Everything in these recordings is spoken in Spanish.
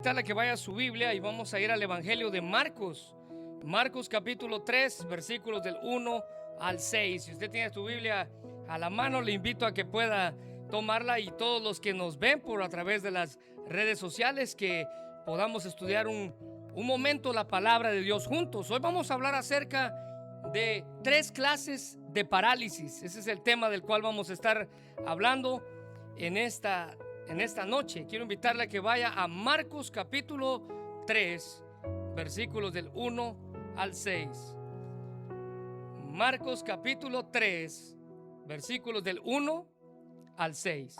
Invitarle a que vaya a su Biblia y vamos a ir al Evangelio de Marcos. Marcos capítulo 3, versículos del 1 al 6. Si usted tiene su Biblia a la mano, le invito a que pueda tomarla, y todos los que nos ven por a través de las redes sociales, que podamos estudiar un momento la palabra de Dios juntos. Hoy vamos a hablar acerca de 3 clases de parálisis. Ese es el tema del cual vamos a estar hablando en esta noche. Quiero invitarle a que vaya a Marcos capítulo 3, versículos del 1 al 6. Marcos capítulo 3, versículos del 1 al 6.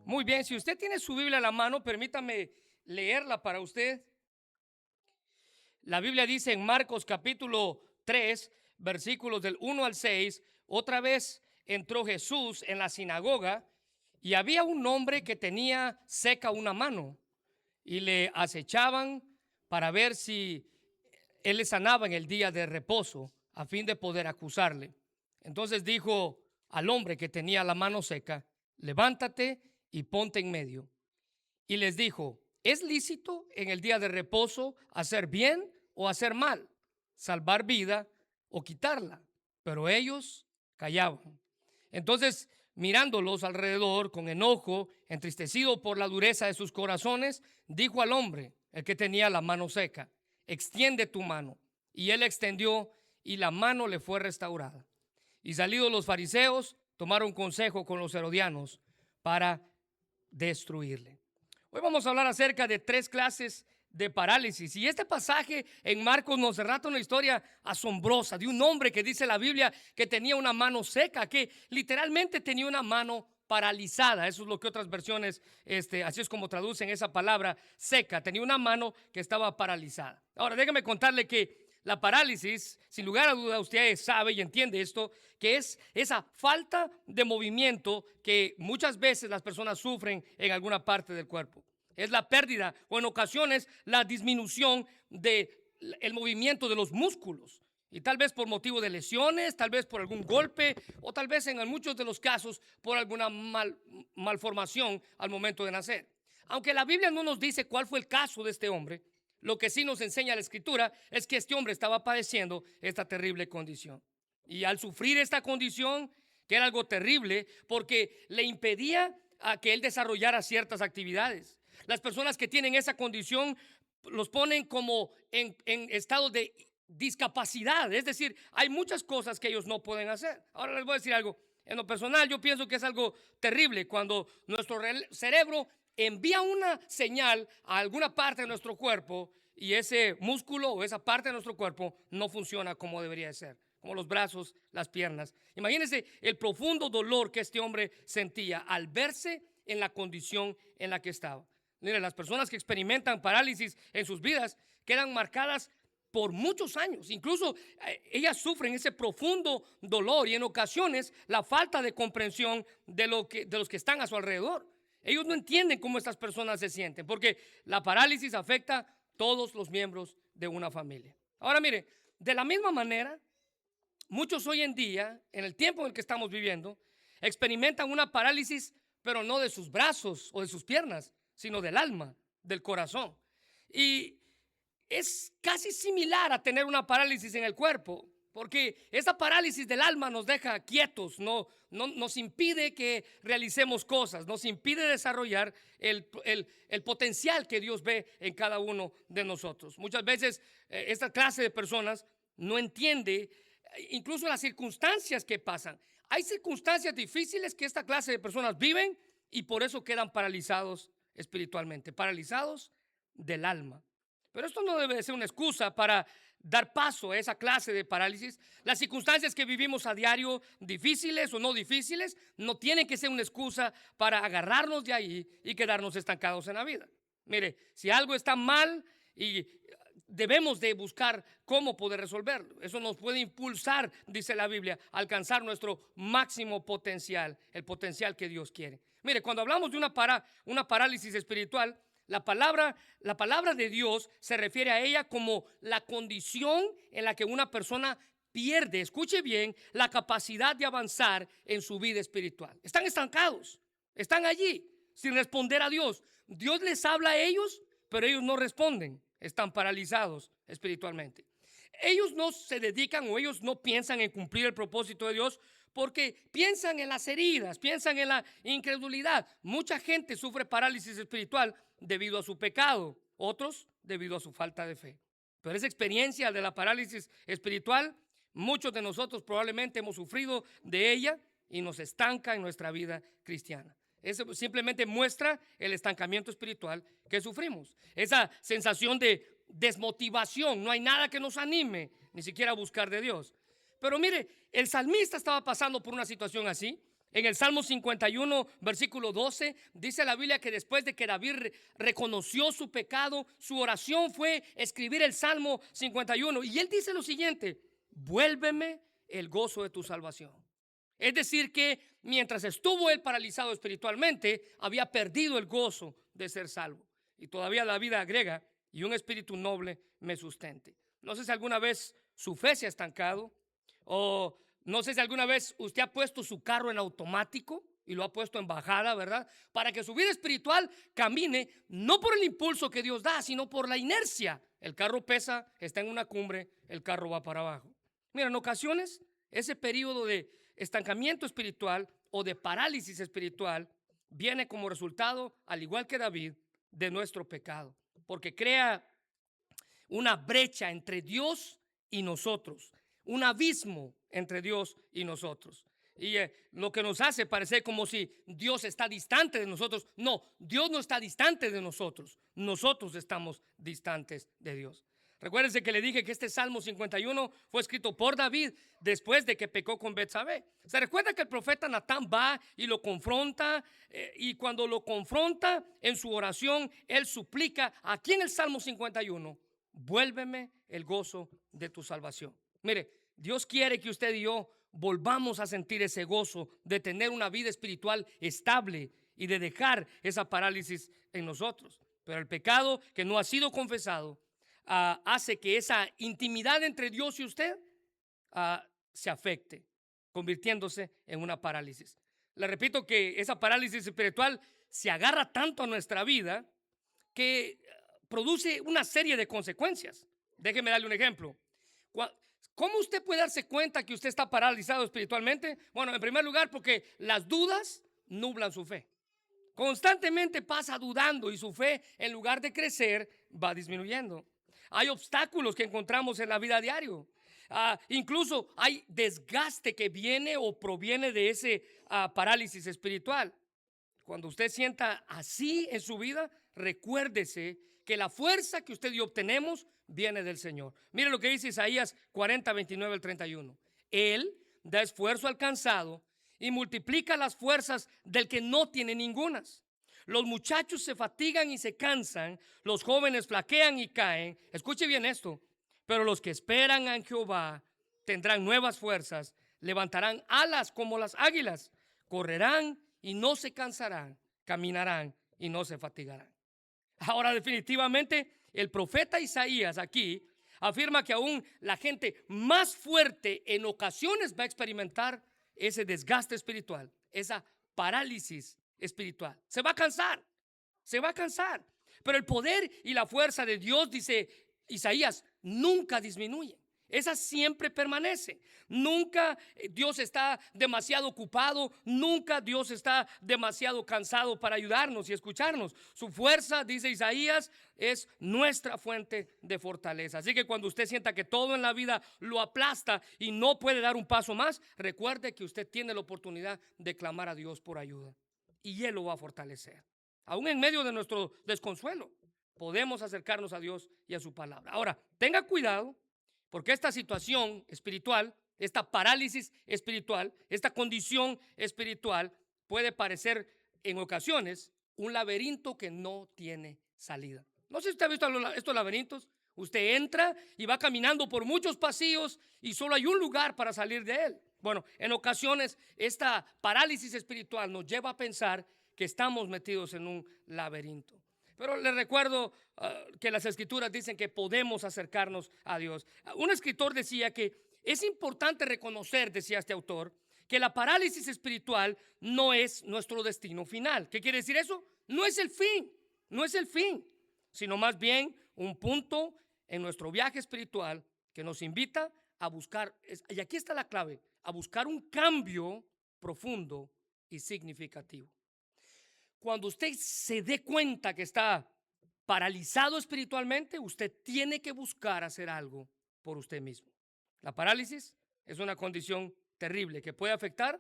Muy bien, si usted tiene su Biblia a la mano, permítame leerla para usted. La Biblia dice en Marcos capítulo 3, versículos del 1 al 6, otra vez entró Jesús en la sinagoga y había un hombre que tenía seca una mano, y le acechaban para ver si él le sanaba en el día de reposo, a fin de poder acusarle. Entonces dijo al hombre que tenía la mano seca: levántate y ponte en medio. Y les dijo: ¿es lícito en el día de reposo hacer bien o hacer mal, salvar vida o quitarla? Pero ellos callaban. Entonces, mirándolos alrededor con enojo, entristecido por la dureza de sus corazones, dijo al hombre, el que tenía la mano seca: extiende tu mano. Y él extendió, y la mano le fue restaurada. Y salidos los fariseos, tomaron consejo con los herodianos para destruirle. Hoy vamos a hablar acerca de 3 clases de parálisis. Y este pasaje en Marcos nos relata una historia asombrosa de un hombre que dice la Biblia que tenía una mano seca, que literalmente tenía una mano paralizada. Eso es lo que otras versiones, así es como traducen esa palabra seca. Tenía una mano que estaba paralizada. Ahora, déjeme contarle que la parálisis, sin lugar a duda, usted sabe y entiende esto, que es esa falta de movimiento que muchas veces las personas sufren en alguna parte del cuerpo. Es la pérdida, o en ocasiones la disminución del movimiento de los músculos. Y tal vez por motivo de lesiones, tal vez por algún golpe, o tal vez en muchos de los casos por alguna malformación al momento de nacer. Aunque la Biblia no nos dice cuál fue el caso de este hombre, lo que sí nos enseña la Escritura es que este hombre estaba padeciendo esta terrible condición. Y al sufrir esta condición, que era algo terrible, porque le impedía a que él desarrollara ciertas actividades. Las personas que tienen esa condición los ponen como en estado de discapacidad. Es decir, hay muchas cosas que ellos no pueden hacer. Ahora les voy a decir algo. En lo personal, yo pienso que es algo terrible cuando nuestro cerebro envía una señal a alguna parte de nuestro cuerpo y ese músculo o esa parte de nuestro cuerpo no funciona como debería de ser, como los brazos, las piernas. Imagínense el profundo dolor que este hombre sentía al verse en la condición en la que estaba. Miren, las personas que experimentan parálisis en sus vidas quedan marcadas por muchos años. Incluso ellas sufren ese profundo dolor y en ocasiones la falta de comprensión de los que están a su alrededor. Ellos no entienden cómo estas personas se sienten, porque la parálisis afecta a todos los miembros de una familia. Ahora mire, de la misma manera, muchos hoy en día, en el tiempo en el que estamos viviendo, experimentan una parálisis, pero no de sus brazos o de sus piernas, sino del alma, del corazón. Y es casi similar a tener una parálisis en el cuerpo, porque esa parálisis del alma nos deja quietos, no nos impide que realicemos cosas, nos impide desarrollar el potencial que Dios ve en cada uno de nosotros. Muchas veces esta clase de personas no entiende incluso las circunstancias que pasan. Hay circunstancias difíciles que esta clase de personas viven y por eso quedan paralizados espiritualmente, paralizados del alma. Pero esto no debe ser una excusa para dar paso a esa clase de parálisis. Las circunstancias que vivimos a diario, difíciles o no difíciles, no tienen que ser una excusa para agarrarnos de ahí y quedarnos estancados en la vida. Mire, si algo está mal, y debemos de buscar cómo poder resolverlo. Eso nos puede impulsar, dice la Biblia, a alcanzar nuestro máximo potencial, el potencial que Dios quiere. Mire, cuando hablamos de una parálisis espiritual, la palabra de Dios se refiere a ella como la condición en la que una persona pierde, escuche bien, la capacidad de avanzar en su vida espiritual. Están estancados, están allí sin responder a Dios. Dios les habla a ellos, pero ellos no responden, están paralizados espiritualmente. Ellos no se dedican o ellos no piensan en cumplir el propósito de Dios porque piensan en las heridas, piensan en la incredulidad. Mucha gente sufre parálisis espiritual debido a su pecado, otros debido a su falta de fe. Pero esa experiencia de la parálisis espiritual, muchos de nosotros probablemente hemos sufrido de ella y nos estanca en nuestra vida cristiana. Eso simplemente muestra el estancamiento espiritual que sufrimos. Esa sensación de desmotivación, no hay nada que nos anime, ni siquiera a buscar de Dios. Pero mire, el salmista estaba pasando por una situación así. En el Salmo 51, versículo 12, dice la Biblia que después de que David reconoció su pecado, su oración fue escribir el Salmo 51. Y él dice lo siguiente: vuélveme el gozo de tu salvación. Es decir que mientras estuvo él paralizado espiritualmente, había perdido el gozo de ser salvo. Y todavía David agrega: y un espíritu noble me sustente. No sé si alguna vez su fe se ha estancado, o no sé si alguna vez usted ha puesto su carro en automático y lo ha puesto en bajada, ¿verdad? Para que su vida espiritual camine no por el impulso que Dios da, sino por la inercia. El carro pesa, está en una cumbre, el carro va para abajo. Mira, en ocasiones ese periodo de estancamiento espiritual o de parálisis espiritual viene como resultado, al igual que David, de nuestro pecado, porque crea una brecha entre Dios y nosotros, un abismo entre Dios y nosotros. Y lo que nos hace parecer como si Dios está distante de nosotros. No, Dios no está distante de nosotros. Nosotros estamos distantes de Dios. Recuérdense que le dije que este Salmo 51 fue escrito por David después de que pecó con Betsabé. Se recuerda que el profeta Natán va y lo confronta, y cuando lo confronta en su oración, él suplica aquí en el Salmo 51: vuélveme el gozo de tu salvación. Mire, Dios quiere que usted y yo volvamos a sentir ese gozo de tener una vida espiritual estable y de dejar esa parálisis en nosotros. Pero el pecado que no ha sido confesado hace que esa intimidad entre Dios y usted se afecte, convirtiéndose en una parálisis. Le repito que esa parálisis espiritual se agarra tanto a nuestra vida que produce una serie de consecuencias. Déjeme darle un ejemplo. ¿Cómo usted puede darse cuenta que usted está paralizado espiritualmente? Bueno, en primer lugar, porque las dudas nublan su fe. Constantemente pasa dudando y su fe, en lugar de crecer, va disminuyendo. Hay obstáculos que encontramos en la vida diario. Incluso hay desgaste que viene o proviene de ese parálisis espiritual. Cuando usted sienta así en su vida, recuérdese que la fuerza que usted y yo obtenemos viene del Señor. Mire lo que dice Isaías 40, 29 al 31. Él da esfuerzo al cansado y multiplica las fuerzas del que no tiene ningunas. Los muchachos se fatigan y se cansan, los jóvenes flaquean y caen. Escuche bien esto: pero los que esperan en Jehová tendrán nuevas fuerzas, levantarán alas como las águilas, correrán y no se cansarán, caminarán y no se fatigarán. Ahora, definitivamente, el profeta Isaías aquí afirma que aún la gente más fuerte en ocasiones va a experimentar ese desgaste espiritual, esa parálisis espiritual. Se va a cansar, se va a cansar. Pero el poder y la fuerza de Dios, dice Isaías, nunca disminuye. Esa siempre permanece. Nunca Dios está demasiado ocupado, nunca Dios está demasiado cansado para ayudarnos y escucharnos. Su fuerza, dice Isaías, es nuestra fuente de fortaleza. Así que cuando usted sienta que todo en la vida lo aplasta y no puede dar un paso más, recuerde que usted tiene la oportunidad de clamar a Dios por ayuda y Él lo va a fortalecer. Aún en medio de nuestro desconsuelo, podemos acercarnos a Dios y a su palabra. Ahora, tenga cuidado, porque esta situación espiritual, esta parálisis espiritual, esta condición espiritual puede parecer en ocasiones un laberinto que no tiene salida. No sé si usted ha visto estos laberintos. Usted entra y va caminando por muchos pasillos y solo hay un lugar para salir de él. Bueno, en ocasiones esta parálisis espiritual nos lleva a pensar que estamos metidos en un laberinto. Pero les recuerdo que las escrituras dicen que podemos acercarnos a Dios. Un escritor decía que Es importante reconocer, decía este autor, que la parálisis espiritual no es nuestro destino final. ¿Qué quiere decir eso? No es el fin, no es el fin, sino más bien un punto en nuestro viaje espiritual que nos invita a buscar, y aquí está la clave, a buscar un cambio profundo y significativo. Cuando usted se dé cuenta que está paralizado espiritualmente, usted tiene que buscar hacer algo por usted mismo. La parálisis es una condición terrible que puede afectar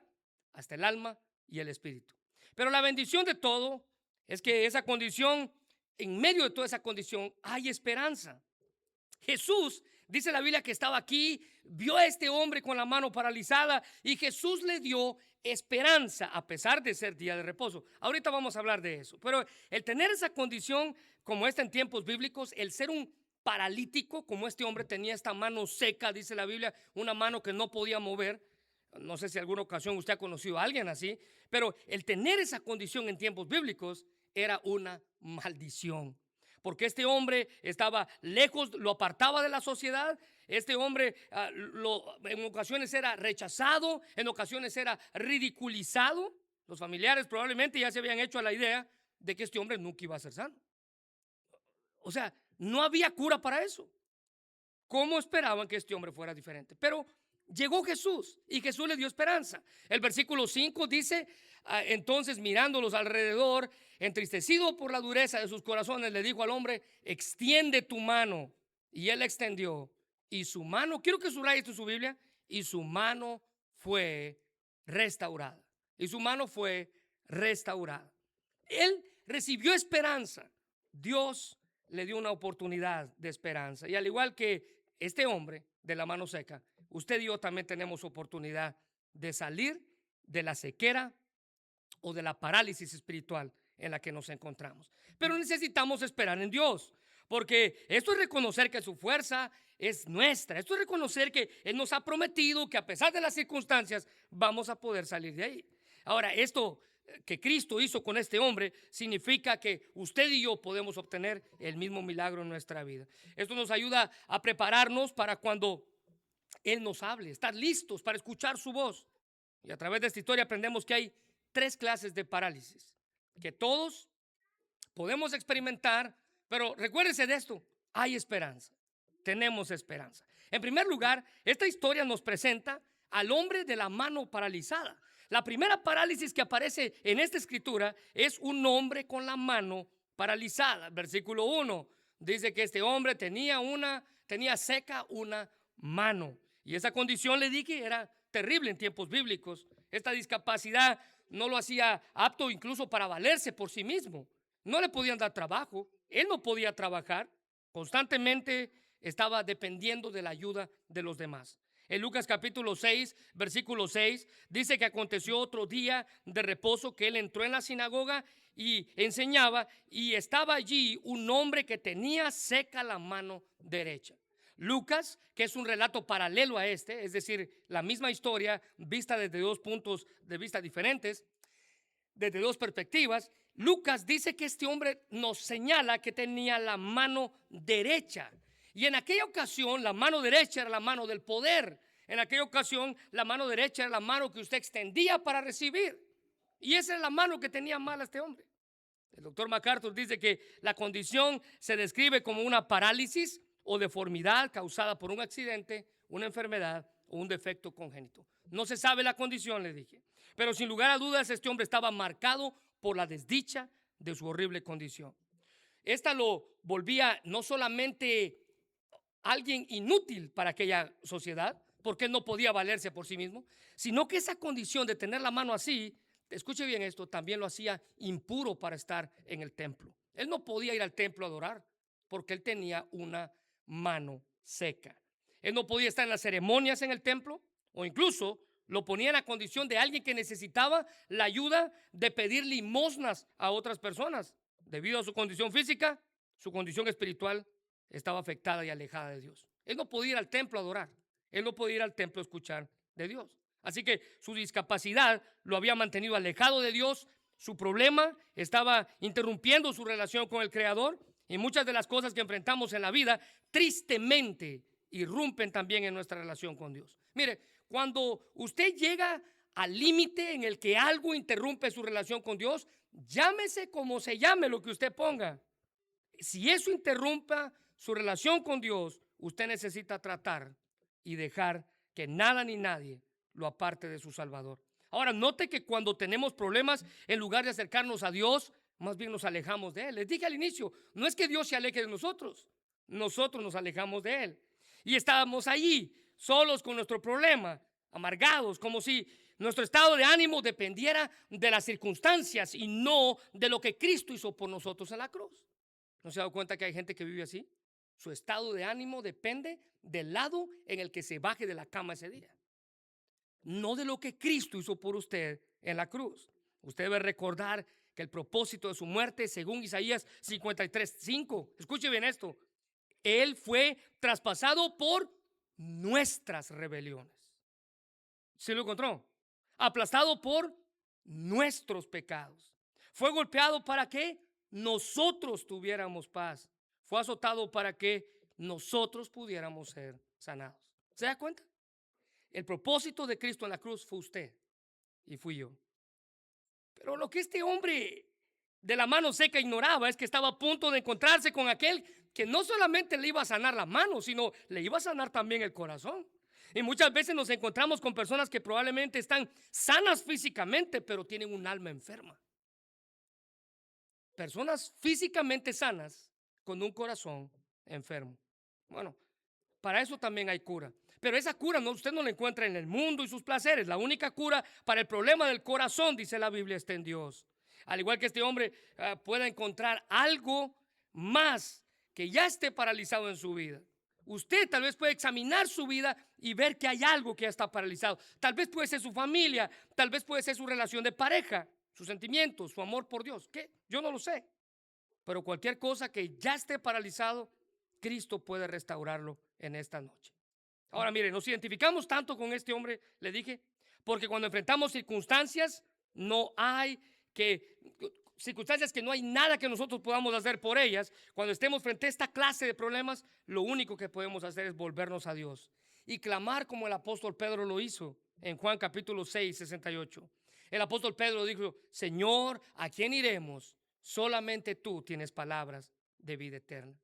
hasta el alma y el espíritu. Pero la bendición de todo es que esa condición, en medio de toda esa condición, hay esperanza. Jesús, dice la Biblia, que estaba aquí, vio a este hombre con la mano paralizada y Jesús le dio esperanza a pesar de ser día de reposo. Ahorita vamos a hablar de eso, pero el tener esa condición como esta en tiempos bíblicos, el ser un paralítico como este hombre tenía esta mano seca, dice la Biblia, una mano que no podía mover. No sé si alguna ocasión usted ha conocido a alguien así, pero el tener esa condición en tiempos bíblicos era una maldición. Porque este hombre estaba lejos, lo apartaba de la sociedad. Este hombre en ocasiones era rechazado, en ocasiones era ridiculizado. Los familiares probablemente ya se habían hecho a la idea de que este hombre nunca iba a ser sano. O sea, no había cura para eso. ¿Cómo esperaban que este hombre fuera diferente? Pero llegó Jesús y Jesús le dio esperanza. El versículo 5 dice, entonces mirándolos alrededor, entristecido por la dureza de sus corazones, le dijo al hombre, extiende tu mano. Y él la extendió. Y su mano, quiero que subraye esto en su Biblia, y su mano fue restaurada. Y su mano fue restaurada. Él recibió esperanza. Dios le dio una oportunidad de esperanza. Y al igual que este hombre de la mano seca, usted y yo también tenemos oportunidad de salir de la sequera o de la parálisis espiritual en la que nos encontramos. Pero necesitamos esperar en Dios, porque esto es reconocer que su fuerza es nuestra. Esto es reconocer que Él nos ha prometido que a pesar de las circunstancias vamos a poder salir de ahí. Ahora, esto que Cristo hizo con este hombre significa que usted y yo podemos obtener el mismo milagro en nuestra vida. Esto nos ayuda a prepararnos para cuando Él nos hable, estar listos para escuchar su voz. Y a través de esta historia aprendemos que hay 3 clases de parálisis que todos podemos experimentar, pero recuérdense de esto, hay esperanza, tenemos esperanza. En primer lugar, esta historia nos presenta al hombre de la mano paralizada. La primera parálisis que aparece en esta escritura es un hombre con la mano paralizada. Versículo 1 dice que este hombre tenía seca una mano. Y esa condición, le dije, era terrible en tiempos bíblicos. Esta discapacidad no lo hacía apto incluso para valerse por sí mismo. No le podían dar trabajo. Él no podía trabajar. Constantemente estaba dependiendo de la ayuda de los demás. En Lucas capítulo 6, versículo 6, dice que aconteció otro día de reposo que él entró en la sinagoga y enseñaba, y estaba allí un hombre que tenía seca la mano derecha. Lucas, que es un relato paralelo a este, es decir, la misma historia vista desde 2 puntos de vista diferentes, desde 2 perspectivas. Lucas dice que este hombre nos señala que tenía la mano derecha. Y en aquella ocasión la mano derecha era la mano del poder. En aquella ocasión la mano derecha era la mano que usted extendía para recibir. Y esa era la mano que tenía mal este hombre. El doctor MacArthur dice que la condición se describe como una parálisis o deformidad causada por un accidente, una enfermedad o un defecto congénito. No se sabe la condición, le dije. Pero sin lugar a dudas este hombre estaba marcado por la desdicha de su horrible condición. Esta lo volvía no solamente alguien inútil para aquella sociedad, porque él no podía valerse por sí mismo, sino que esa condición de tener la mano así, escuche bien esto, también lo hacía impuro para estar en el templo. Él no podía ir al templo a adorar porque él tenía una mano seca. Él no podía estar en las ceremonias en el templo, o incluso lo ponía en la condición de alguien que necesitaba la ayuda de pedir limosnas a otras personas. Debido a su condición física, su condición espiritual estaba afectada y alejada de Dios. Él no podía ir al templo a adorar. Él no podía ir al templo a escuchar de Dios. Así que su discapacidad lo había mantenido alejado de Dios. Su problema estaba interrumpiendo su relación con el Creador. Y muchas de las cosas que enfrentamos en la vida, tristemente, irrumpen también en nuestra relación con Dios. Mire, cuando usted llega al límite en el que algo interrumpe su relación con Dios, llámese como se llame lo que usted ponga. Si eso interrumpa su relación con Dios, usted necesita tratar y dejar que nada ni nadie lo aparte de su Salvador. Ahora, note que cuando tenemos problemas, en lugar de acercarnos a Dios, más bien nos alejamos de Él. Les dije al inicio, no es que Dios se aleje de nosotros nos alejamos de Él. Y estábamos allí, solos con nuestro problema, amargados, como si nuestro estado de ánimo dependiera de las circunstancias y no de lo que Cristo hizo por nosotros en la cruz. ¿No se ha dado cuenta que hay gente que vive así? Su estado de ánimo depende del lado en el que se baje de la cama ese día, no de lo que Cristo hizo por usted en la cruz. Usted debe recordar que el propósito de su muerte, según Isaías 53:5, escuche bien esto, Él fue traspasado por nuestras rebeliones. ¿Sí lo encontró? Aplastado por nuestros pecados. Fue golpeado para que nosotros tuviéramos paz. Fue azotado para que nosotros pudiéramos ser sanados. ¿Se da cuenta? El propósito de Cristo en la cruz fue usted y fui yo. Pero lo que este hombre de la mano seca ignoraba es que estaba a punto de encontrarse con aquel que no solamente le iba a sanar la mano, sino le iba a sanar también el corazón. Y muchas veces nos encontramos con personas que probablemente están sanas físicamente, pero tienen un alma enferma. Personas físicamente sanas con un corazón enfermo. Bueno, para eso también hay cura. Pero esa cura usted no la encuentra en el mundo y sus placeres. La única cura para el problema del corazón, dice la Biblia, está en Dios. Al igual que este hombre pueda encontrar algo más que ya esté paralizado en su vida. Usted tal vez puede examinar su vida y ver que hay algo que ya está paralizado. Tal vez puede ser su familia, tal vez puede ser su relación de pareja, sus sentimientos, su amor por Dios. ¿Qué? Yo no lo sé. Pero cualquier cosa que ya esté paralizado, Cristo puede restaurarlo en esta noche. Ahora mire, nos identificamos tanto con este hombre, le dije, porque cuando enfrentamos circunstancias, circunstancias que no hay nada que nosotros podamos hacer por ellas. Cuando estemos frente a esta clase de problemas, lo único que podemos hacer es volvernos a Dios y clamar como el apóstol Pedro lo hizo en Juan capítulo 6, 68. El apóstol Pedro dijo: Señor, ¿a quién iremos? Solamente tú tienes palabras de vida eterna.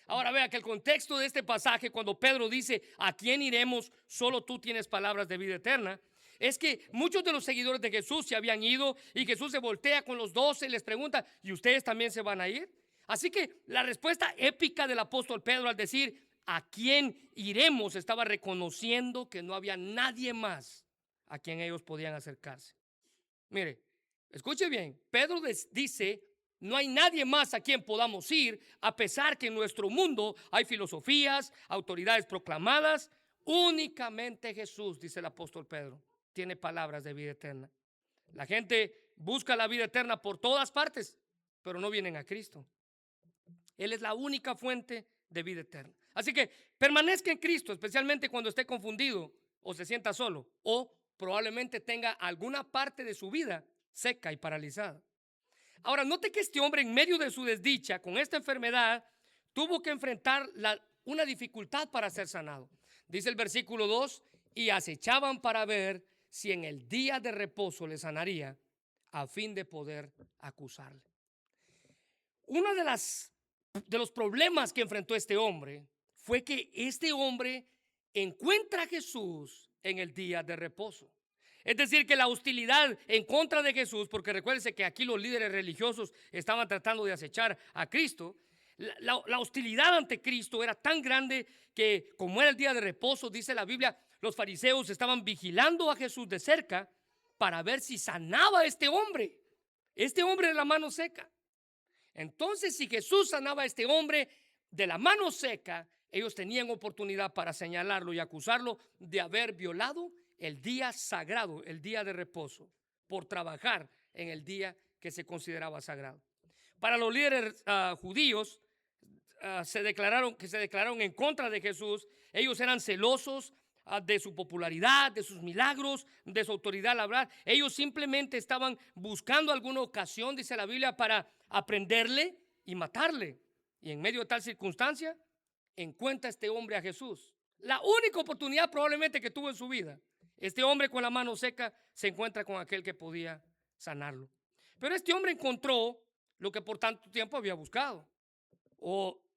Ahora vea que el contexto de este pasaje, cuando Pedro dice: ¿a quién iremos? Solo tú tienes palabras de vida eterna. Es que muchos de los seguidores de Jesús se habían ido y Jesús se voltea con los 12 y les pregunta: ¿y ustedes también se van a ir? Así que la respuesta épica del apóstol Pedro al decir ¿a quién iremos? Estaba reconociendo que no había nadie más a quien ellos podían acercarse. Mire, escuche bien, Pedro dice: no hay nadie más a quien podamos ir, a pesar que en nuestro mundo hay filosofías, autoridades proclamadas. Únicamente Jesús, dice el apóstol Pedro, tiene palabras de vida eterna. La gente busca la vida eterna por todas partes, pero no vienen a Cristo. Él es la única fuente de vida eterna. Así que permanezca en Cristo, especialmente cuando esté confundido o se sienta solo, o probablemente tenga alguna parte de su vida seca y paralizada. Ahora, note que este hombre, en medio de su desdicha con esta enfermedad, tuvo que enfrentar una dificultad para ser sanado. Dice el versículo 2: y acechaban para ver si en el día de reposo le sanaría, a fin de poder acusarle. Uno de los problemas que enfrentó este hombre fue que este hombre encuentra a Jesús en el día de reposo. Es decir, que la hostilidad en contra de Jesús, porque recuérdense que aquí los líderes religiosos estaban tratando de acechar a Cristo, la hostilidad ante Cristo era tan grande que, como era el día de reposo, dice la Biblia, los fariseos estaban vigilando a Jesús de cerca para ver si sanaba a este hombre de la mano seca. Entonces, si Jesús sanaba a este hombre de la mano seca, ellos tenían oportunidad para señalarlo y acusarlo de haber violado el día sagrado, el día de reposo, por trabajar en el día que se consideraba sagrado. Para los líderes judíos se declararon en contra de Jesús. Ellos eran celosos de su popularidad, de sus milagros, de su autoridad laboral. Ellos simplemente estaban buscando alguna ocasión, dice la Biblia, para aprenderle y matarle. Y en medio de tal circunstancia, encuentra este hombre a Jesús. La única oportunidad probablemente que tuvo en su vida. Este hombre con la mano seca se encuentra con aquel que podía sanarlo. Pero este hombre encontró lo que por tanto tiempo había buscado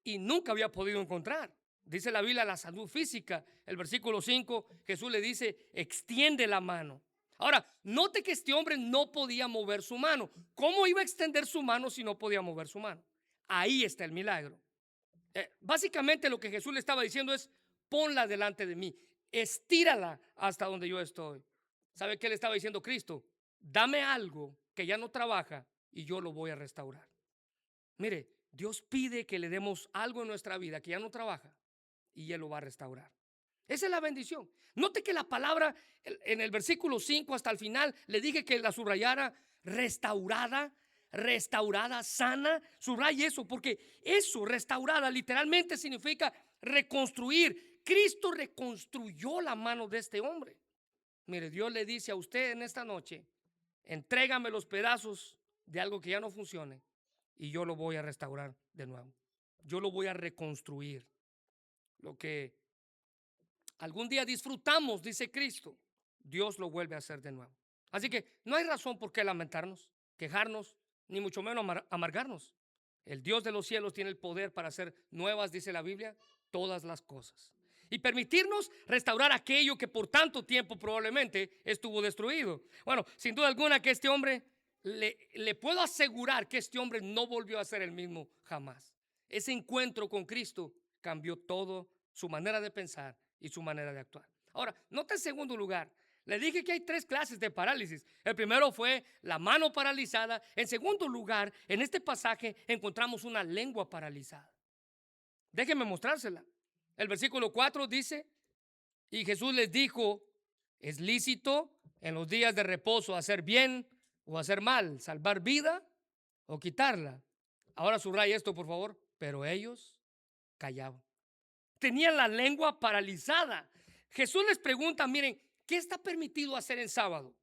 y nunca había podido encontrar. Dice la Biblia la salud física. El versículo 5, Jesús le dice, extiende la mano. Ahora, note que este hombre no podía mover su mano. ¿Cómo iba a extender su mano si no podía mover su mano? Ahí está el milagro. Básicamente lo que Jesús le estaba diciendo es, ponla delante de mí, estírala hasta donde yo estoy. ¿Sabe qué le estaba diciendo Cristo? Dame algo que ya no trabaja y yo lo voy a restaurar. Mire, Dios pide que le demos algo en nuestra vida que ya no trabaja y Él lo va a restaurar. Esa es la bendición. Note que la palabra en el versículo 5 hasta el final le dije que la subrayara restaurada, restaurada, sana. Subraye eso porque eso, restaurada, literalmente significa reconstruir. Cristo reconstruyó la mano de este hombre. Mire, Dios le dice a usted en esta noche, entrégame los pedazos de algo que ya no funcione y yo lo voy a restaurar de nuevo. Yo lo voy a reconstruir. Lo que algún día disfrutamos, dice Cristo, Dios lo vuelve a hacer de nuevo. Así que no hay razón por qué lamentarnos, quejarnos, ni mucho menos amargarnos. El Dios de los cielos tiene el poder para hacer nuevas, dice la Biblia, todas las cosas. Y permitirnos restaurar aquello que por tanto tiempo probablemente estuvo destruido. Bueno, sin duda alguna que este hombre, le puedo asegurar que este hombre no volvió a ser el mismo jamás. Ese encuentro con Cristo cambió todo, su manera de pensar y su manera de actuar. Ahora, nota en segundo lugar, le dije que hay tres clases de parálisis. El primero fue la mano paralizada. En segundo lugar, en este pasaje encontramos una lengua paralizada. Déjenme mostrársela. El versículo 4 dice, y Jesús les dijo, es lícito en los días de reposo hacer bien o hacer mal, salvar vida o quitarla. Ahora subraya esto, por favor. Pero ellos callaban. Tenían la lengua paralizada. Jesús les pregunta, miren, ¿qué está permitido hacer en sábado?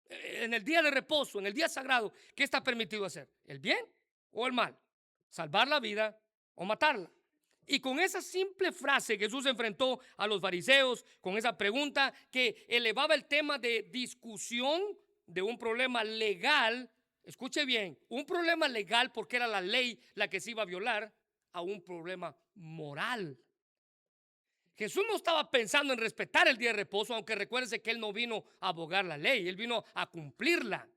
En el día de reposo, en el día sagrado, ¿qué está permitido hacer? ¿El bien o el mal? ¿Salvar la vida o matarla? Y con esa simple frase Jesús se enfrentó a los fariseos con esa pregunta que elevaba el tema de discusión de un problema legal. Escuche bien, un problema legal porque era la ley la que se iba a violar, a un problema moral. Jesús no estaba pensando en respetar el día de reposo, aunque recuérdese que Él no vino a abogar la ley, Él vino a cumplirla.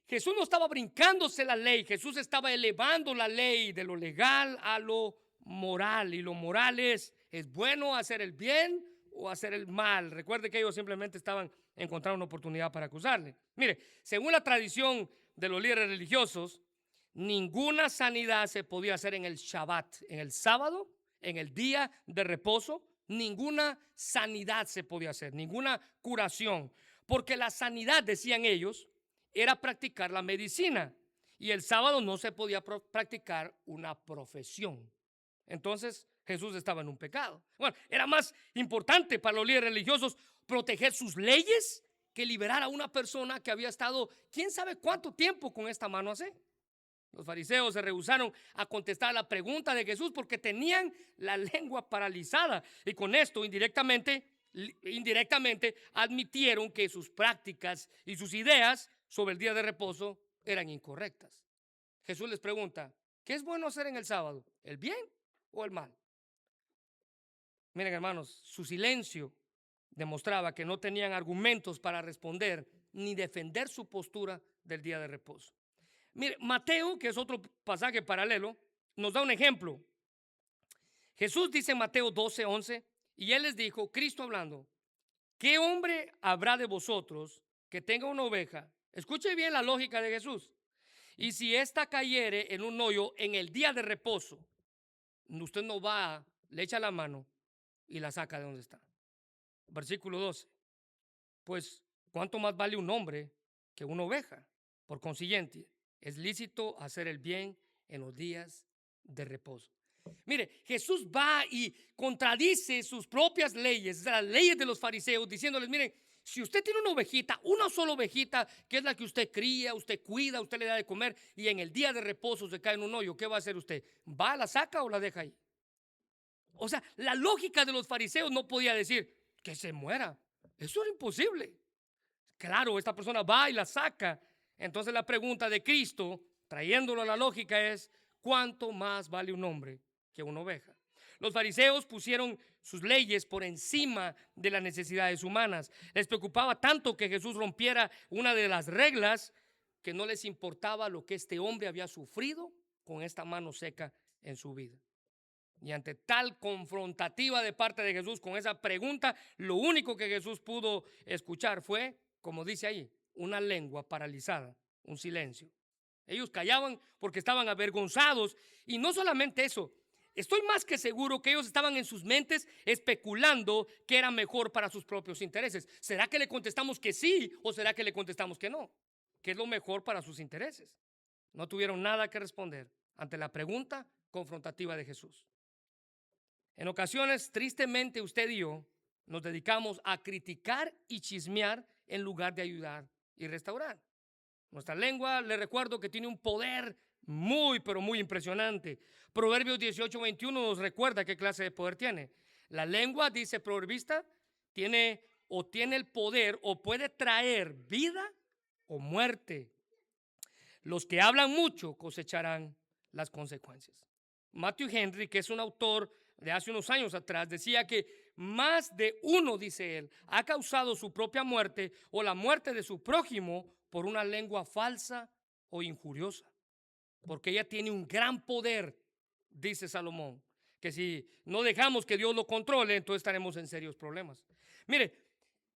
Jesús no estaba brincándose la ley, Jesús estaba elevando la ley de lo legal a lo moral. Y lo moral es bueno hacer el bien o hacer el mal. Recuerde que ellos simplemente estaban encontrando una oportunidad para acusarle. Mire, según la tradición de los líderes religiosos, ninguna sanidad se podía hacer en el Shabbat, en el sábado, en el día de reposo. Ninguna sanidad se podía hacer, ninguna curación, porque la sanidad, decían ellos, era practicar la medicina y el sábado no se podía practicar una profesión. Entonces Jesús estaba en un pecado. Bueno, era más importante para los líderes religiosos proteger sus leyes que liberar a una persona que había estado quién sabe cuánto tiempo con esta mano así. Los fariseos se rehusaron a contestar la pregunta de Jesús porque tenían la lengua paralizada y con esto indirectamente admitieron que sus prácticas y sus ideas sobre el día de reposo eran incorrectas. Jesús les pregunta, ¿qué es bueno hacer en el sábado? ¿El bien o el mal? Miren, hermanos, su silencio demostraba que no tenían argumentos para responder ni defender su postura del día de reposo. Mire, Mateo, que es otro pasaje paralelo, nos da un ejemplo. Jesús dice en Mateo 12:11, y Él les dijo, Cristo hablando, ¿qué hombre habrá de vosotros que tenga una oveja? Escuche bien la lógica de Jesús. Y si ésta cayere en un hoyo en el día de reposo, usted no va, le echa la mano y la saca de donde está. Versículo 12. Pues, ¿cuánto más vale un hombre que una oveja? Por consiguiente, es lícito hacer el bien en los días de reposo. Mire, Jesús va y contradice sus propias leyes, las leyes de los fariseos, diciéndoles, miren, si usted tiene una ovejita, una sola ovejita, que es la que usted cría, usted cuida, usted le da de comer, y en el día de reposo se cae en un hoyo, ¿qué va a hacer usted? ¿Va, la saca o la deja ahí? O sea, la lógica de los fariseos no podía decir que se muera. Eso era imposible. Claro, esta persona va y la saca. Entonces la pregunta de Cristo, trayéndolo a la lógica, es: ¿cuánto más vale un hombre que una oveja? Los fariseos pusieron sus leyes por encima de las necesidades humanas. Les preocupaba tanto que Jesús rompiera una de las reglas, que no les importaba lo que este hombre había sufrido con esta mano seca en su vida. Y ante tal confrontativa de parte de Jesús con esa pregunta, lo único que Jesús pudo escuchar fue, como dice ahí, una lengua paralizada, un silencio. Ellos callaban porque estaban avergonzados. Y no solamente eso, estoy más que seguro que ellos estaban en sus mentes especulando qué era mejor para sus propios intereses. ¿Será que le contestamos que sí o será que le contestamos que no? ¿Qué es lo mejor para sus intereses? No tuvieron nada que responder ante la pregunta confrontativa de Jesús. En ocasiones, tristemente, usted y yo nos dedicamos a criticar y chismear en lugar de ayudar y restaurar. Nuestra lengua, le recuerdo que tiene un poder muy, pero muy impresionante. Proverbios 18:21 nos recuerda qué clase de poder tiene. La lengua, dice proverbista, tiene el poder o puede traer vida o muerte. Los que hablan mucho cosecharán las consecuencias. Matthew Henry, que es un autor de hace unos años atrás, decía que más de uno, dice él, ha causado su propia muerte o la muerte de su prójimo por una lengua falsa o injuriosa. Porque ella tiene un gran poder, dice Salomón, que si no dejamos que Dios lo controle, entonces estaremos en serios problemas. Mire,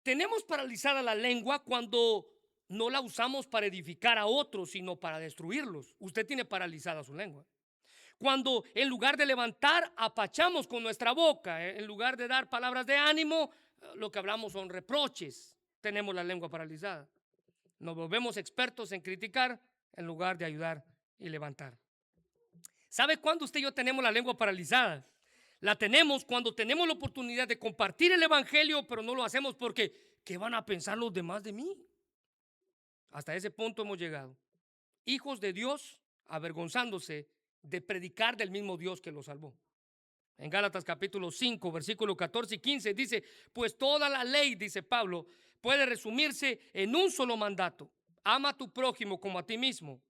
tenemos paralizada la lengua cuando no la usamos para edificar a otros, sino para destruirlos. Usted tiene paralizada su lengua. Cuando en lugar de levantar, apachamos con nuestra boca, en lugar de dar palabras de ánimo, lo que hablamos son reproches. Tenemos la lengua paralizada. Nos volvemos expertos en criticar en lugar de ayudar y levantar. ¿Sabe cuándo usted y yo tenemos la lengua paralizada? La tenemos cuando tenemos la oportunidad de compartir el evangelio, pero no lo hacemos porque ¿qué van a pensar los demás de mí? Hasta ese punto hemos llegado. Hijos de Dios avergonzándose de predicar del mismo Dios que los salvó. En Gálatas capítulo 5, versículo 14 y 15 dice: pues toda la ley, dice Pablo, puede resumirse en un solo mandato: ama a tu prójimo como a ti mismo.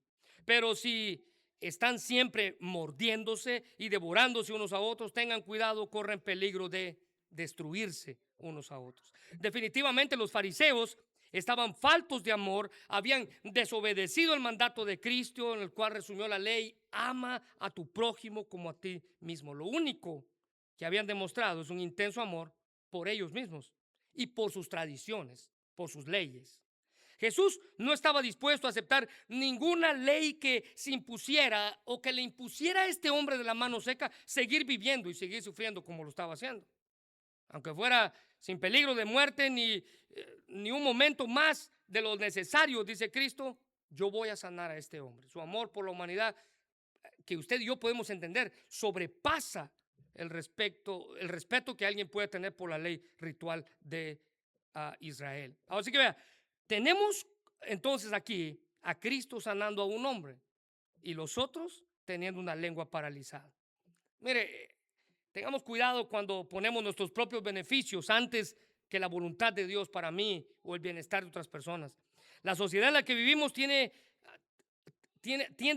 Pero si están siempre mordiéndose y devorándose unos a otros, tengan cuidado, corren peligro de destruirse unos a otros. Definitivamente los fariseos estaban faltos de amor, habían desobedecido el mandato de Cristo, en el cual resumió la ley: ama a tu prójimo como a ti mismo. Lo único que habían demostrado es un intenso amor por ellos mismos y por sus tradiciones, por sus leyes. Jesús no estaba dispuesto a aceptar ninguna ley que se impusiera o que le impusiera a este hombre de la mano seca seguir viviendo y seguir sufriendo como lo estaba haciendo. Aunque fuera sin peligro de muerte ni un momento más de lo necesario, dice Cristo, yo voy a sanar a este hombre. Su amor por la humanidad, que usted y yo podemos entender, sobrepasa el respeto que alguien puede tener por la ley ritual de Israel. Así que vea, tenemos entonces aquí a Cristo sanando a un hombre y los otros teniendo una lengua paralizada. Mire, tengamos cuidado cuando ponemos nuestros propios beneficios antes que la voluntad de Dios para mí o el bienestar de otras personas. La sociedad en la que vivimos tiende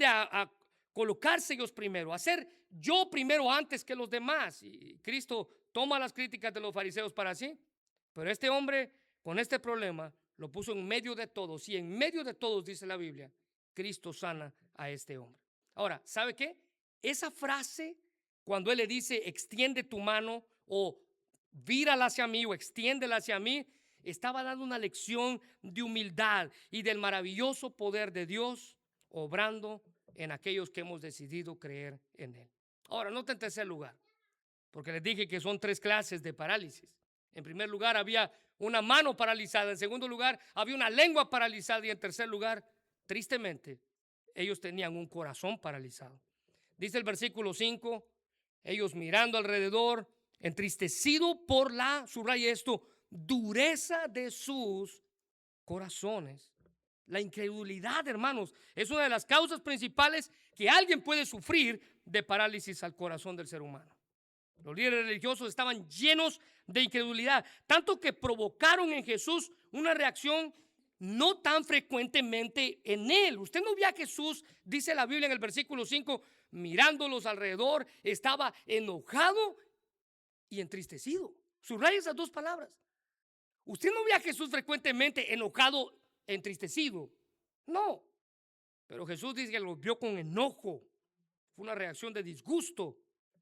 a colocarse ellos primero, a ser yo primero antes que los demás. Y Cristo toma las críticas de los fariseos para sí, pero este hombre con este problema lo puso en medio de todos, y en medio de todos, dice la Biblia, Cristo sana a este hombre. Ahora, ¿sabe qué? Esa frase, cuando Él le dice extiende tu mano o vírala hacia mí o extiéndela hacia mí, estaba dando una lección de humildad y del maravilloso poder de Dios obrando en aquellos que hemos decidido creer en Él. Ahora, noten en tercer lugar, porque les dije que son tres clases de parálisis. En primer lugar, había una mano paralizada. En segundo lugar, había una lengua paralizada. Y en tercer lugar, tristemente, ellos tenían un corazón paralizado. Dice el versículo 5, ellos mirando alrededor, entristecido por subraya esto, dureza de sus corazones. La incredulidad, hermanos, es una de las causas principales que alguien puede sufrir de parálisis al corazón del ser humano. Los líderes religiosos estaban llenos de incredulidad, tanto que provocaron en Jesús una reacción no tan frecuentemente en él. Usted no ve a Jesús, dice la Biblia en el versículo 5, mirándolos alrededor, estaba enojado y entristecido. Subraya esas dos palabras. Usted no ve a Jesús frecuentemente enojado, entristecido. No. Pero Jesús dice que los vio con enojo. Fue una reacción de disgusto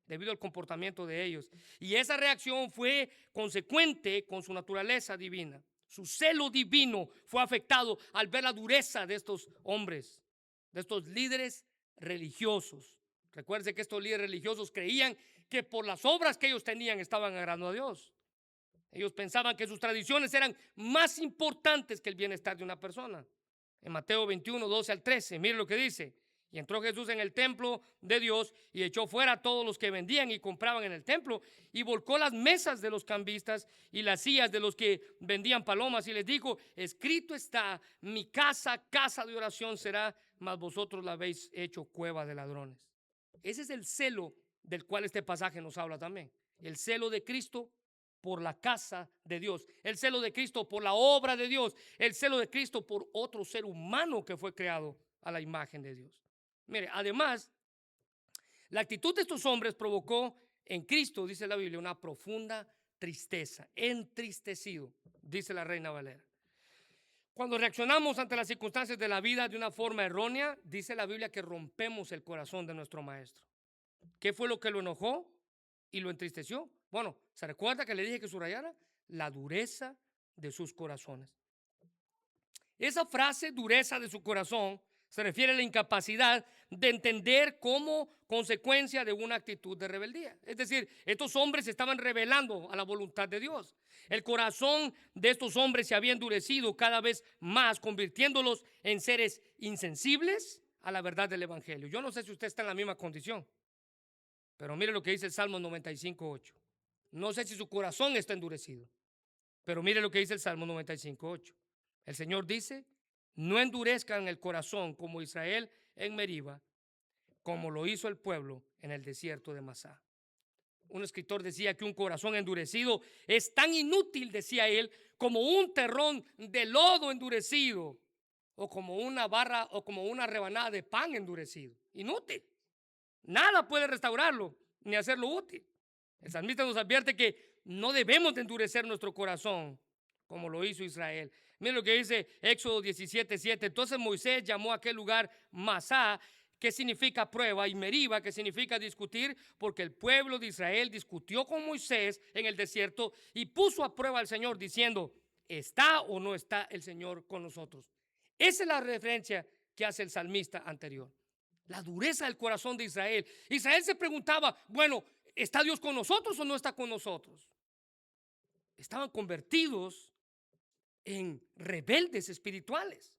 debido al comportamiento de ellos. Y esa reacción fue consecuente con su naturaleza divina. Su celo divino fue afectado al ver la dureza de estos hombres, de estos líderes religiosos. Recuerde que estos líderes religiosos creían que por las obras que ellos tenían estaban agradando a Dios. Ellos pensaban que sus tradiciones eran más importantes que el bienestar de una persona. En Mateo 21, 12 al 13, mire lo que dice. Y entró Jesús en el templo de Dios y echó fuera a todos los que vendían y compraban en el templo y volcó las mesas de los cambistas y las sillas de los que vendían palomas y les dijo: escrito está, mi casa, casa de oración será, mas vosotros la habéis hecho cueva de ladrones. Ese es el celo del cual este pasaje nos habla también. El celo de Cristo por la casa de Dios, el celo de Cristo por la obra de Dios, el celo de Cristo por otro ser humano que fue creado a la imagen de Dios. Mire, además, la actitud de estos hombres provocó en Cristo, dice la Biblia, una profunda tristeza, entristecido, dice la Reina Valera. Cuando reaccionamos ante las circunstancias de la vida de una forma errónea, dice la Biblia que rompemos el corazón de nuestro maestro. ¿Qué fue lo que lo enojó y lo entristeció? Bueno, ¿se recuerda que le dije que subrayara? La dureza de sus corazones. Esa frase, dureza de su corazón, se refiere a la incapacidad de entender como consecuencia de una actitud de rebeldía. Es decir, estos hombres se estaban rebelando a la voluntad de Dios. El corazón de estos hombres se había endurecido cada vez más, convirtiéndolos en seres insensibles a la verdad del Evangelio. Yo no sé si usted está en la misma condición, pero mire lo que dice el Salmo 95:8. No sé si su corazón está endurecido, pero mire lo que dice el Salmo 95:8. El Señor dice: no endurezcan el corazón como Israel en Meriba, como lo hizo el pueblo en el desierto de Masá. Un escritor decía que un corazón endurecido es tan inútil, decía él, como un terrón de lodo endurecido, o como una barra o como una rebanada de pan endurecido. Inútil. Nada puede restaurarlo ni hacerlo útil. El salmista nos advierte que no debemos de endurecer nuestro corazón como lo hizo Israel. Miren lo que dice Éxodo 17:7. Entonces Moisés llamó a aquel lugar Masá, que significa prueba, y Meriba, que significa discutir, porque el pueblo de Israel discutió con Moisés en el desierto y puso a prueba al Señor diciendo: ¿está o no está el Señor con nosotros? Esa es la referencia que hace el salmista anterior. La dureza del corazón de Israel. Israel se preguntaba: bueno, ¿está Dios con nosotros o no está con nosotros? Estaban convertidos en rebeldes espirituales.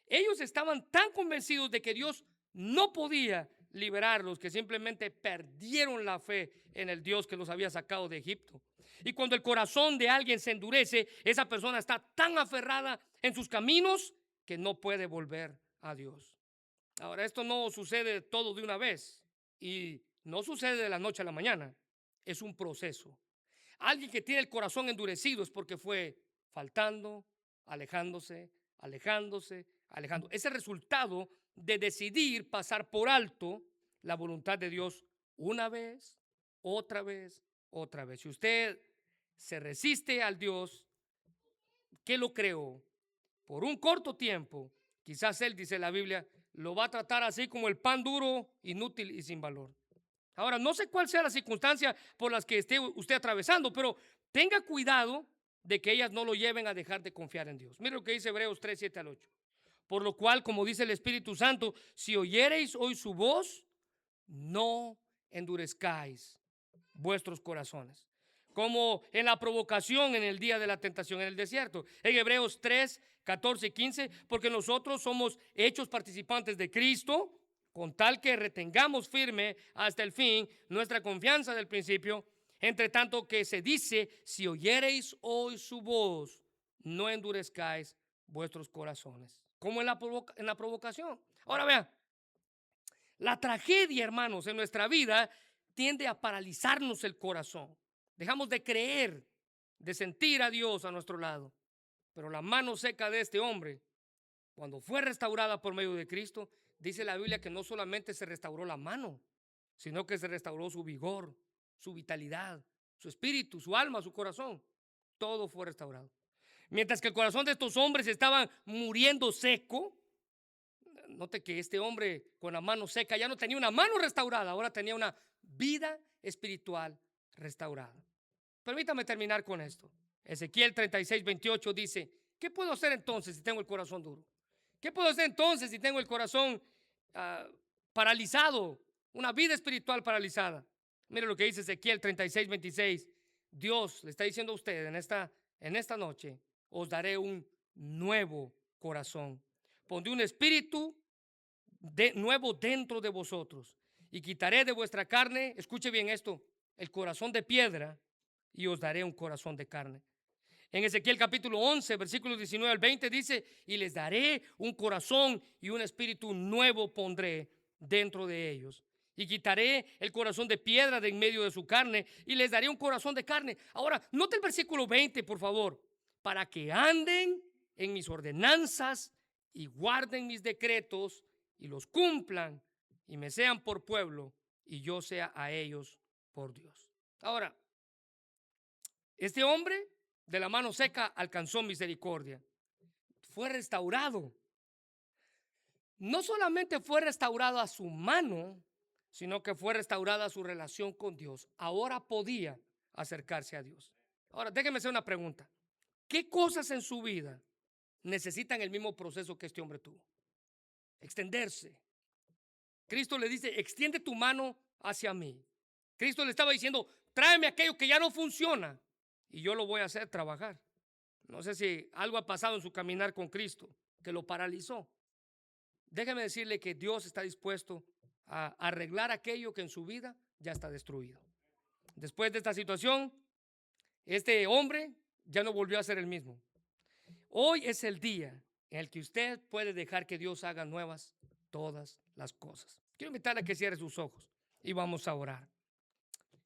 Ellos estaban tan convencidos de que Dios no podía liberarlos que simplemente perdieron la fe en el Dios que los había sacado de Egipto. Y cuando el corazón de alguien se endurece, esa persona está tan aferrada en sus caminos que no puede volver a Dios. Ahora, esto no sucede todo de una vez y no sucede de la noche a la mañana. Es un proceso. Alguien que tiene el corazón endurecido es porque fue faltando, alejándose, alejándose, alejando. Es el resultado de decidir pasar por alto la voluntad de Dios una vez, otra vez, otra vez. Si usted se resiste al Dios que lo creó por un corto tiempo, quizás Él, dice la Biblia, lo va a tratar así como el pan duro, inútil y sin valor. Ahora, no sé cuál sea la circunstancia por las que esté usted atravesando, pero tenga cuidado de que ellas no lo lleven a dejar de confiar en Dios. Mire lo que dice Hebreos 3:7-8. Por lo cual, como dice el Espíritu Santo, si oyereis hoy su voz, no endurezcáis vuestros corazones, como en la provocación en el día de la tentación en el desierto. En Hebreos 3:14-15, porque nosotros somos hechos participantes de Cristo, con tal que retengamos firme hasta el fin nuestra confianza del principio. Entre tanto que se dice: si oyereis hoy su voz, no endurezcáis vuestros corazones. Como en la provocación. Ahora vean, la tragedia, hermanos, en nuestra vida tiende a paralizarnos el corazón. Dejamos de creer, de sentir a Dios a nuestro lado. Pero la mano seca de este hombre, cuando fue restaurada por medio de Cristo, dice la Biblia que no solamente se restauró la mano, sino que se restauró su vigor, su vitalidad, su espíritu, su alma, su corazón. Todo fue restaurado. Mientras que el corazón de estos hombres estaba muriendo seco, note que este hombre con la mano seca ya no tenía una mano restaurada, ahora tenía una vida espiritual restaurada. Permítame terminar con esto. Ezequiel 36:28 dice: ¿qué puedo hacer entonces si tengo el corazón duro? ¿Qué puedo hacer entonces si tengo el corazón paralizado? Una vida espiritual paralizada. Mire lo que dice Ezequiel 36:26. Dios le está diciendo a usted en esta noche: os daré un nuevo corazón. Pondré un espíritu nuevo dentro de vosotros y quitaré de vuestra carne, escuche bien esto, el corazón de piedra, y os daré un corazón de carne. En Ezequiel capítulo 11, versículos 19 al 20 dice: y les daré un corazón y un espíritu nuevo pondré dentro de ellos. Y quitaré el corazón de piedra de en medio de su carne y les daré un corazón de carne. Ahora, note el versículo 20, por favor. Para que anden en mis ordenanzas y guarden mis decretos y los cumplan y me sean por pueblo y yo sea a ellos por Dios. Ahora, este hombre de la mano seca alcanzó misericordia. Fue restaurado. No solamente fue restaurado a su mano, sino que fue restaurada su relación con Dios. Ahora podía acercarse a Dios. Ahora, déjeme hacer una pregunta. ¿Qué cosas en su vida necesitan el mismo proceso que este hombre tuvo? Extenderse. Cristo le dice: extiende tu mano hacia mí. Cristo le estaba diciendo: tráeme aquello que ya no funciona y yo lo voy a hacer trabajar. No sé si algo ha pasado en su caminar con Cristo que lo paralizó. Déjeme decirle que Dios está dispuesto a arreglar aquello que en su vida ya está destruido. Después de esta situación, este hombre ya no volvió a ser el mismo. Hoy es el día en el que usted puede dejar que Dios haga nuevas todas las cosas. Quiero invitarle a que cierre sus ojos y vamos a orar.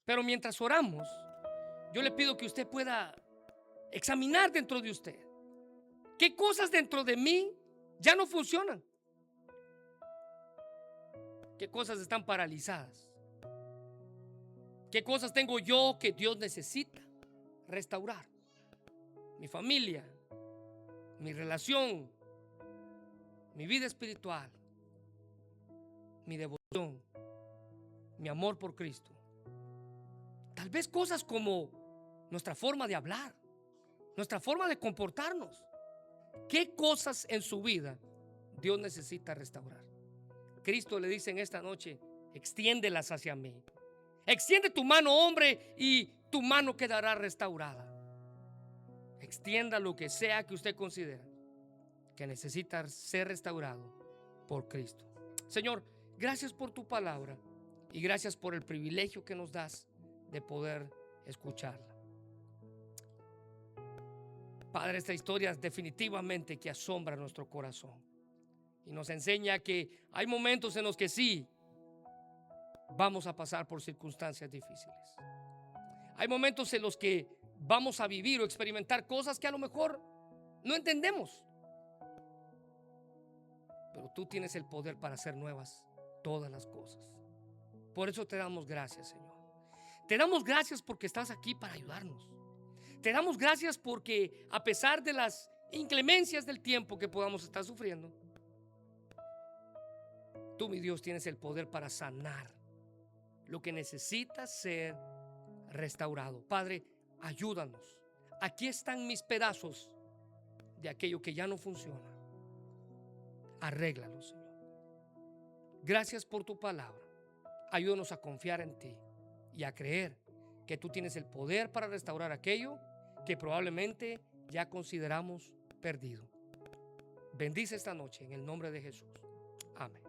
Pero mientras oramos, yo le pido que usted pueda examinar dentro de usted qué cosas dentro de mí ya no funcionan, qué cosas están paralizadas, qué cosas tengo yo que Dios necesita restaurar. Mi familia, mi relación, mi vida espiritual, mi devoción, mi amor por Cristo. Tal vez cosas como nuestra forma de hablar, nuestra forma de comportarnos. ¿Qué cosas en su vida Dios necesita restaurar? Cristo le dice en esta noche: extiéndelas hacia mí. Extiende tu mano, hombre, y tu mano quedará restaurada. Extienda lo que sea que usted considera que necesita ser restaurado por Cristo. Señor, gracias por tu palabra y gracias por el privilegio que nos das de poder escucharla. Padre, esta historia es definitivamente que asombra nuestro corazón y nos enseña que hay momentos en los que sí vamos a pasar por circunstancias difíciles. Hay momentos en los que vamos a vivir o experimentar cosas que a lo mejor no entendemos, pero tú tienes el poder para hacer nuevas todas las cosas. Por eso te damos gracias, Señor. Te damos gracias porque estás aquí para ayudarnos. Te damos gracias porque a pesar de las inclemencias del tiempo que podamos estar sufriendo, tú, mi Dios, tienes el poder para sanar lo que necesita ser restaurado. Padre, ayúdanos. Aquí están mis pedazos de aquello que ya no funciona. Arréglalo, Señor. Gracias por tu palabra. Ayúdanos a confiar en ti y a creer que tú tienes el poder para restaurar aquello que probablemente ya consideramos perdido. Bendice esta noche en el nombre de Jesús. Amén.